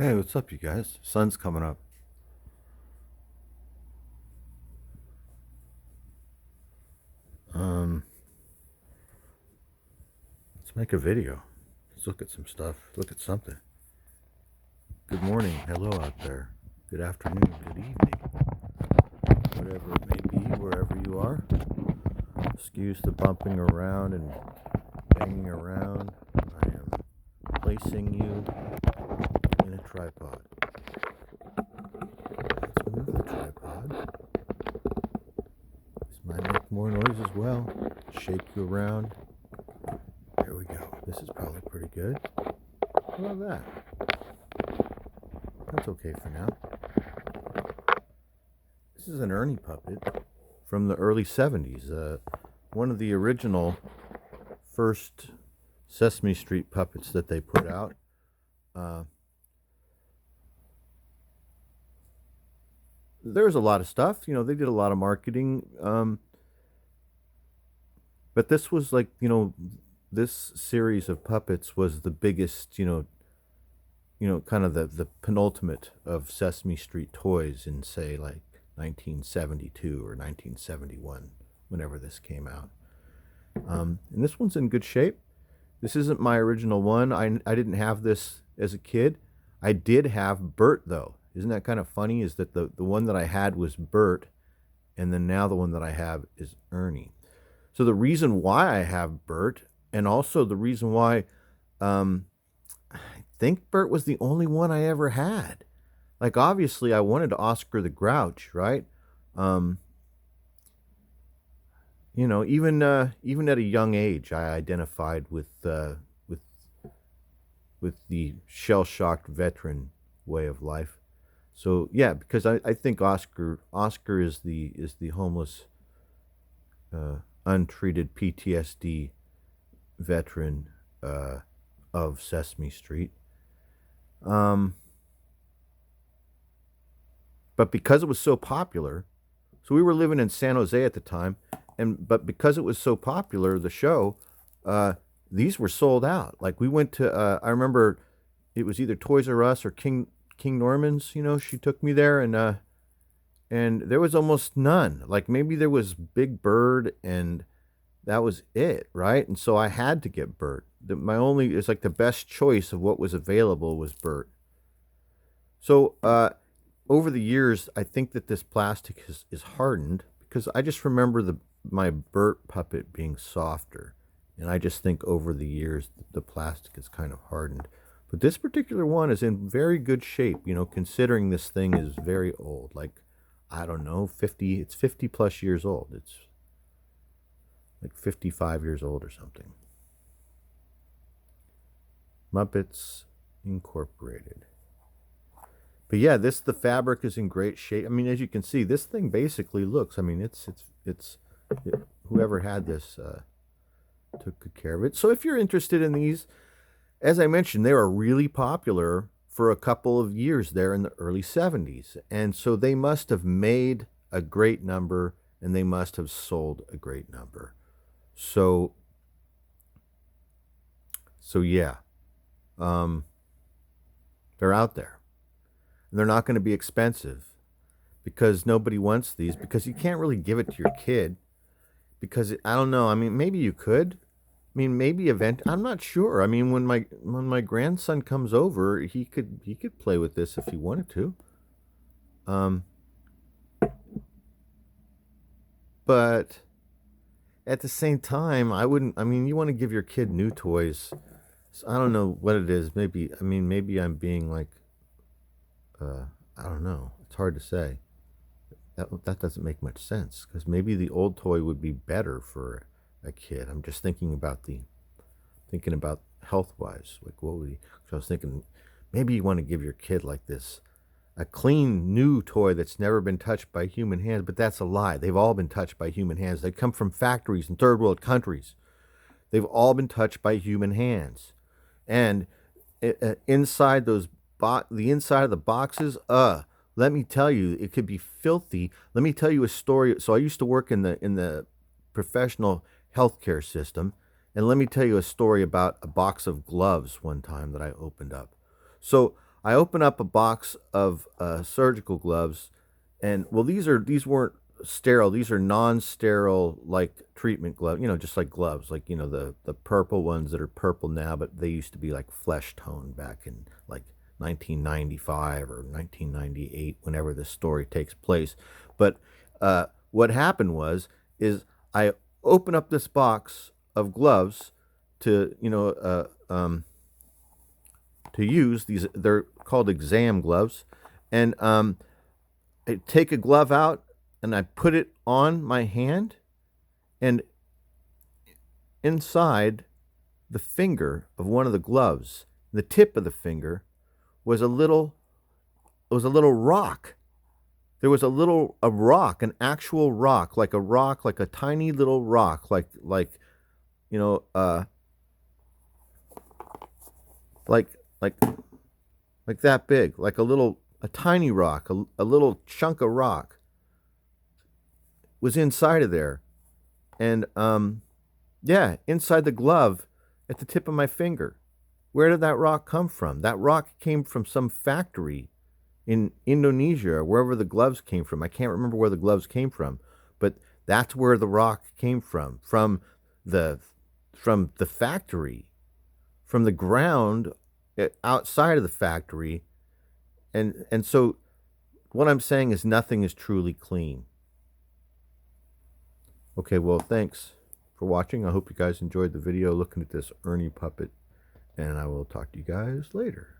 Hey, what's up, you guys? Sun's coming up. Um, let's make a video. Let's look at some stuff. Look at something. Good morning. Hello out there. Good afternoon. Good evening. Whatever it may be, wherever you are. Excuse the bumping around and banging around. I am placing you in a tripod. Let's move the tripod. This might make more noise as well. Shake you around. There we go. This is probably pretty good. How about that? That's okay for now. This is an Ernie puppet from the early 70s. One of the original first Sesame Street puppets that they put out. Uh, there's a lot of stuff. They did a lot of marketing. But this was like, this series of puppets was the biggest, kind of the penultimate of Sesame Street toys in, say, like 1972 or 1971, whenever this came out. And this one's in good shape. This isn't my original one. I didn't have this as a kid. I did have Bert, though. Isn't that kind of funny? Is that the one that I had was Bert, and then now the one that I have is Ernie. So the reason why I have Bert, and also the reason why I think Bert was the only one I ever had. Like, obviously, I wanted Oscar the Grouch, right? Um, even at a young age, I identified with with the shell shocked veteran way of life. So yeah, because I think Oscar is the homeless, untreated PTSD veteran of Sesame Street. Um, but because it was so popular, so we were living in San Jose at the time, but because it was so popular, the show, uh, these were sold out. Like, we went to, I remember it was either Toys R Us or King Norman's. She took me there, and there was almost none. Like, maybe there was Big Bird, and that was it, right? And so I had to get Bert. It's like the best choice of what was available was Bert. So over the years, I think that this plastic is hardened, because I just remember my Bert puppet being softer, and I just think over the years the plastic is kind of hardened. But this particular one is in very good shape, considering this thing is very old. Like, I don't know, 50. It's 50 plus years old. It's like 55 years old or something. Muppets Incorporated. But yeah, the fabric is in great shape. I mean, as you can see, this thing basically looks. I mean, whoever had this took good care of it. So if you're interested in these, as I mentioned, they were really popular for a couple of years there in the early 70s, and so they must have made a great number, and they must have sold a great number. So yeah, um, they're out there. And they're not going to be expensive, because nobody wants these, because you can't really give it to your kid, because I don't know. I mean, maybe you could. I mean, maybe I'm not sure. I mean, when my grandson comes over, he could play with this if he wanted to. Um, but at the same time, I wouldn't. I mean, you want to give your kid new toys. So I don't know what it is. Maybe I'm being like, uh, I don't know. It's hard to say. That doesn't make much sense, because maybe the old toy would be better for a kid. I'm just thinking about health wise. Like, what would he? So I was thinking, maybe you want to give your kid like this, a clean new toy that's never been touched by human hands. But that's a lie. They've all been touched by human hands. They come from factories in third world countries. They've all been touched by human hands, and inside the inside of the boxes, let me tell you, it could be filthy. Let me tell you a story. So I used to work in the professional healthcare system, and let me tell you a story about a box of gloves one time that I opened up. So I open up a box of surgical gloves, and well, these weren't sterile. These are non-sterile like treatment gloves. You know, just like gloves, like the purple ones that are purple now, but they used to be like flesh tone back in like 1995 or 1998, whenever this story takes place. But what happened is I open up this box of gloves to to use these. They're called exam gloves, and I take a glove out and I put it on my hand, and inside the finger of one of the gloves, the tip of the finger, was a little rock. There was a rock, an actual rock, like a tiny little rock, you know, uh, like like like that big, like a tiny rock, a little chunk of rock was inside of there, and yeah, inside the glove, at the tip of my finger. Where did that rock come from? That rock came from some factory in Indonesia, or wherever the gloves came from. I can't remember where the gloves came from, but that's where the rock came the from the factory, from the ground outside of the factory. And so what I'm saying is nothing is truly clean. Okay, well, thanks for watching. I hope you guys enjoyed the video looking at this Ernie puppet, and I will talk to you guys later.